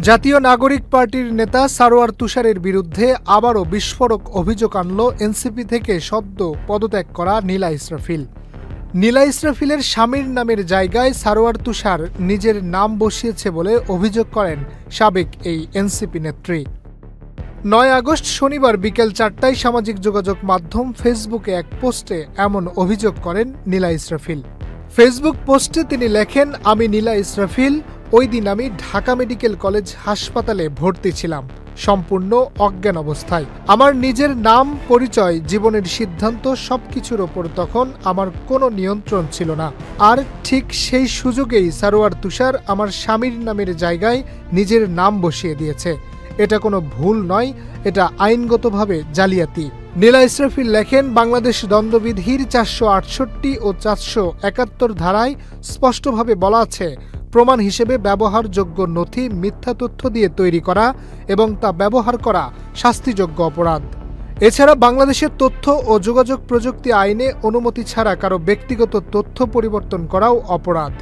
জাতীয় নাগরিক পার্টির নেতা সারোয়ার তুষারের বিরুদ্ধে আবারও বিস্ফোরক অভিযোগ আনল এনসিপি থেকে সদ্য পদত্যাগ করা নীলা ইসরাফিল। নীলা ইসরাফিলের স্বামীর নামের জায়গায় সারোয়ার তুষার নিজের নাম বসিয়েছে বলে অভিযোগ করেন সাবেক এই এনসিপি নেত্রী। ৯ আগস্ট শনিবার বিকেল ৪টায় সামাজিক যোগাযোগ মাধ্যম ফেসবুকে এক পোস্টে এমন অভিযোগ করেন নীলা ইসরাফিল। ফেসবুক পোস্টে তিনি লেখেন, আমি নীলা ইসরাফিল, ওই দিন আমি ঢাকা মেডিকেল কলেজ হাসপাতালে ভর্তি ছিলাম, সম্পূর্ণ অজ্ঞান অবস্থায়। আমার নিজের নাম, পরিচয়, জীবনের সিদ্ধান্ত সবকিছুর ওপর তখন আমার কোনো নিয়ন্ত্রণ ছিল না। আর ঠিক সেই সুযোগেই সারোয়ার তুষার আমার স্বামীর নামের জায়গায় নিজের নাম বসিয়ে দিয়েছে। এটা কোনো ভুল নয়, এটা আইনগতভাবে জালিয়াতি। নীলা ইসরাফিল লেখেন, বাংলাদেশ দণ্ডবিধির ৪৬৮ ও ৪৭১ ধারায় স্পষ্টভাবে বলা আছে, প্রমাণ হিসেবে ব্যবহারযোগ্য নথি মিথ্যা তথ্য দিয়ে তৈরি করা এবং তা ব্যবহার করা শাস্তিযোগ্য অপরাধ। এছাড়া বাংলাদেশের তথ্য ও যোগাযোগ প্রযুক্তি আইনে অনুমতি ছাড়া কারো ব্যক্তিগত তথ্য পরিবর্তন করাও অপরাধ।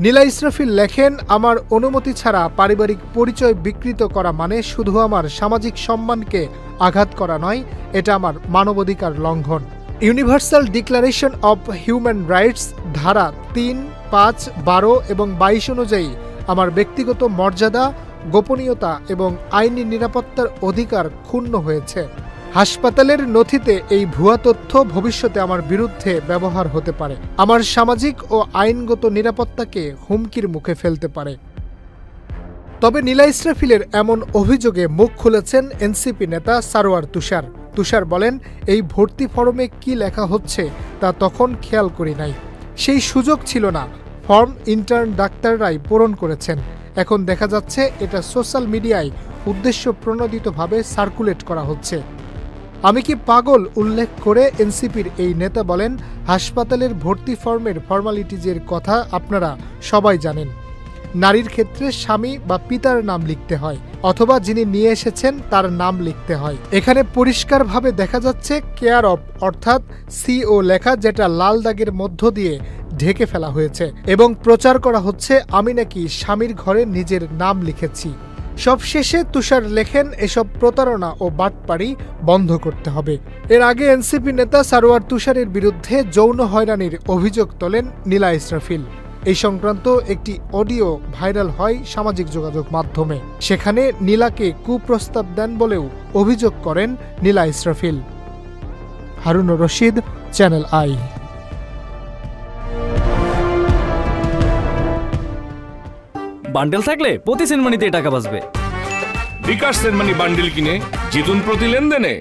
নীলা ইসরাফিল লেখেন, আমার অনুমতি ছাড়া পারিবারিক পরিচয় বিকৃত করা মানে শুধু আমার সামাজিক সম্মানকে আঘাত করা নয়, এটা আমার মানবাধিকার লঙ্ঘন। Universal declaration of human rights ধারা ৩, ৫, ১২ এবং ২২ অনুযায়ী আমার ব্যক্তিগত মর্যাদা, গোপনীয়তা এবং আইনি নিরাপত্তার অধিকার ক্ষুণ্ণ হয়েছে। হাসপাতালের নথিতে এই ভুয়া তথ্য ভবিষ্যতে আমার বিরুদ্ধে ব্যবহার হতে পারে, আমার সামাজিক ও আইনগত নিরাপত্তাকে হুমকির মুখে ফেলতে পারে। তবে নীলা ইসরাফিলের এমন অভিযোগে মুখ খুলেছেন এনসিপি নেতা সারোয়ার তুষার। তুষার বলেন, এই ভর্তি ফরমে কি লেখা হচ্ছে তা তখন খেয়াল করি নাই, সেই সুযোগ ছিল না। ফর্ম ইন্টার্ন ডাক্তাররাই পূরণ করেছেন। এখন দেখা যাচ্ছে এটা সোশ্যাল মিডিয়ায় উদ্দেশ্য প্রণোদিতভাবে সার্কুলেট করা হচ্ছে। আমি কি পাগল উল্লেখ করে এনসিপির এই নেতা বলেন, হাসপাতালের ভর্তি ফর্মের ফর্মালিটিজের কথা আপনারা সবাই জানেন। নারীর ক্ষেত্রে স্বামী বা পিতার নাম লিখতে হয় অথবা যিনি নিয়ে এসেছেন তার নাম লিখতে হয়। এখানে পরিষ্কারভাবে দেখা যাচ্ছে কেয়ার অফ অর্থাৎ সিও লেখা, যেটা লাল দাগের মধ্য দিয়ে ঢেকে ফেলা হয়েছে এবং প্রচার করা হচ্ছে আমি নাকি স্বামীর ঘরে নিজের নাম লিখেছি। সবশেষে তুষার লেখেন, এসব প্রতারণা ও বাটপাড়ি বন্ধ করতে হবে। এর আগে এনসিপি নেতা সারোয়ার তুষারের বিরুদ্ধে যৌন হয়রানির অভিযোগ তোলেন নীলা ইসরাফিল। এই সংক্রান্ত একটি অডিও ভাইরাল হয় সামাজিক যোগাযোগ মাধ্যমে। সেখানে নীলাকে কুপ্রস্তাব দেন বলেও অভিযোগ করেন Nila Israfil. Harunur Rashid, channel I. Bundle থাকলে প্রতি সেনমানিতে টাকা বাঁচবে। বিকাশ সেনমানি বান্ডেল কিনে জিতুন প্রতি লেনদেনে।